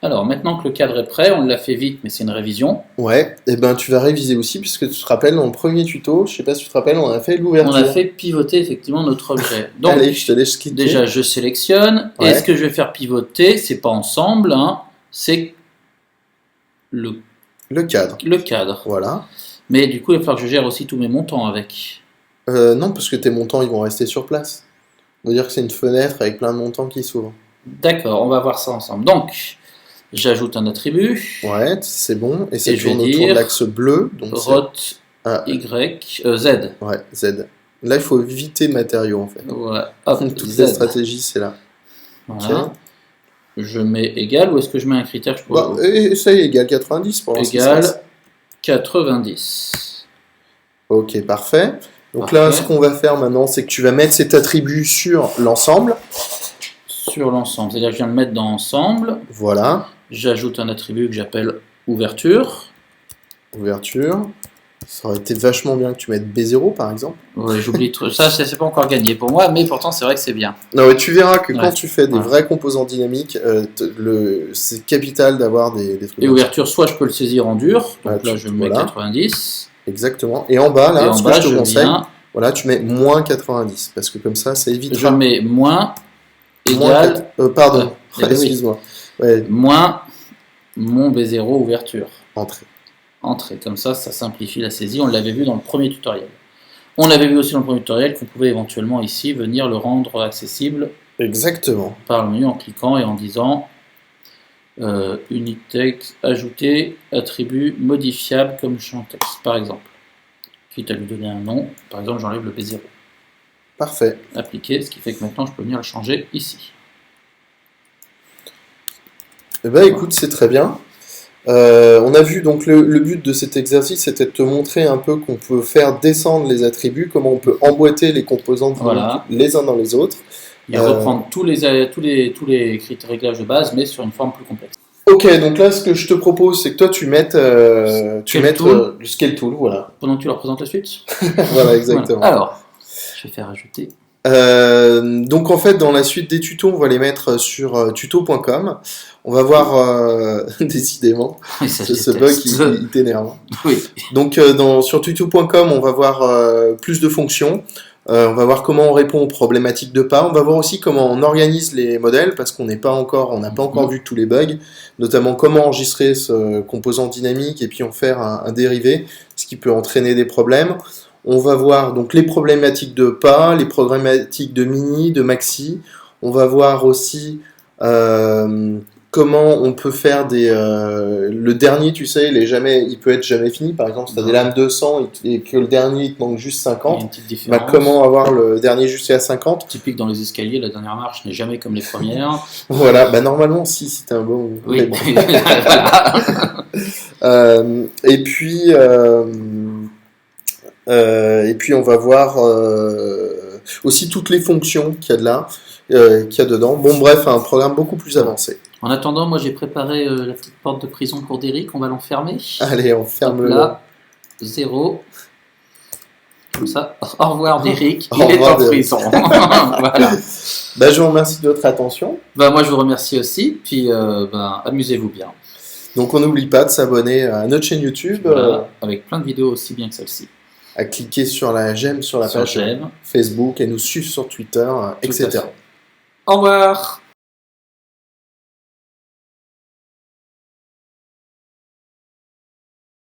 Alors, maintenant que le cadre est prêt, on l'a fait vite, mais c'est une révision. Ouais, et ben tu vas réviser aussi, puisque tu te rappelles, dans le premier tuto, je sais pas si tu te rappelles, on a fait On l'ouverture. a fait pivoter effectivement notre objet. Donc, Allez, je te laisse cliquer. déjà, je sélectionne. Ouais. Et ce que je vais faire pivoter, c'est pas ensemble, hein, c'est le cadre. Voilà. Mais du coup, il va falloir que je gère aussi tous mes montants avec. Non, parce que tes montants, ils vont rester sur place. On va dire que c'est une fenêtre avec plein de montants qui s'ouvrent. D'accord, on va voir ça ensemble. Donc, j'ajoute un attribut. Ouais, c'est bon. Et ça Et je vais tourne autour dire de l'axe bleu. Donc rot Ah, Z. ouais, Z. Là, il faut éviter matériaux, en fait. Voilà. Hop, Toute Z. la stratégie, c'est là. Voilà. Ok. Je mets égal ou est-ce que je mets un critère que je Bah, et ça y est, égal 90 pour l'instant. Égal 90. Ok, parfait. Donc Parfait. là, ce qu'on va faire maintenant, c'est que tu vas mettre cet attribut sur l'ensemble. Sur l'ensemble, c'est-à-dire que je viens de le mettre dans ensemble. Voilà. J'ajoute un attribut que j'appelle ouverture. Ouverture. Ça aurait été vachement bien que tu mettes B0 par exemple. Ouais, j'oublie tout. Ça, c'est pas encore gagné pour moi, mais pourtant, c'est vrai que c'est bien. Non, mais tu verras que quand Ouais. tu fais des Ouais. vrais composants dynamiques, c'est capital d'avoir des trucs. Et ouverture, soit je peux le saisir en dur, donc Ouais, là, je mets voilà. 90. Exactement. Et en bas, là, Et en ce bas, que je te conseille, viens, voilà, tu mets moins 90, parce que comme ça évitera. je mets moins Moins égal, pardon, eh ben oui. excuse-moi. Ouais, moins mon B0 ouverture. entrée. Entrée. Comme ça simplifie la saisie. On l'avait vu dans le premier tutoriel. On avait vu aussi dans le premier tutoriel qu'on pouvait éventuellement ici venir le rendre accessible Exactement. par le menu en cliquant et en disant unit text, ajouter, attribut modifiable comme champ texte, par exemple. Quitte à lui donner un nom, par exemple j'enlève le B0. Parfait. Appliquer, ce qui fait que maintenant je peux venir le changer ici. Eh ben, écoute, c'est très bien. On a vu donc le but de cet exercice, c'était de te montrer un peu qu'on peut faire descendre les attributs, comment on peut emboîter les composants Voilà. les uns dans les autres. Et reprendre tous les critères réglages de base, mais sur une forme plus complexe. Ok, donc là, ce que je te propose, c'est que toi, tu mettes le scale tool, voilà. Pendant que tu leur présentes la suite. Voilà, exactement. Voilà. Alors, je vais faire ajouter. Donc en fait, dans la suite des tutos, on va les mettre sur tuto.com. On va voir décidément Oui, ça, ce bug il t'énerve. Oui. Donc sur tuto.com, on va voir plus de fonctions. On va voir comment on répond aux problématiques de pas. On va voir aussi comment on organise les modèles parce qu'on n'a pas encore vu tous les bugs, notamment comment enregistrer ce composant dynamique et puis en faire un dérivé, ce qui peut entraîner des problèmes. On va voir donc les problématiques de pas, les problématiques de mini, de maxi. On va voir aussi comment on peut faire le dernier, tu sais, il peut être jamais fini. Par exemple, si tu as des lames de 100 et que le dernier, il te manque juste 50, bah, comment avoir le dernier jusqu'à 50 ? Typique dans les escaliers, la dernière marche n'est jamais comme les premières. Voilà, bah normalement, si t'es un bon... Oui, bon. voilà. Et puis on va voir aussi toutes les fonctions qu'il y a qu'il y a dedans. Bon, bref, un programme beaucoup plus avancé. En attendant, moi j'ai préparé la petite porte de prison pour Derrick, on va l'enfermer. Allez, on ferme le... Là, 0. Comme ça, au revoir Derrick, Au il est revoir, en Derrick. prison. Voilà. Bah, je vous remercie de votre attention. Bah, moi je vous remercie aussi, puis amusez-vous bien. Donc on n'oublie pas de s'abonner à notre chaîne YouTube, Voilà, avec plein de vidéos aussi bien que celle-ci. à cliquer sur la j'aime sur la Sur page j'aime. Facebook et nous suivre sur Twitter, etc. Au revoir.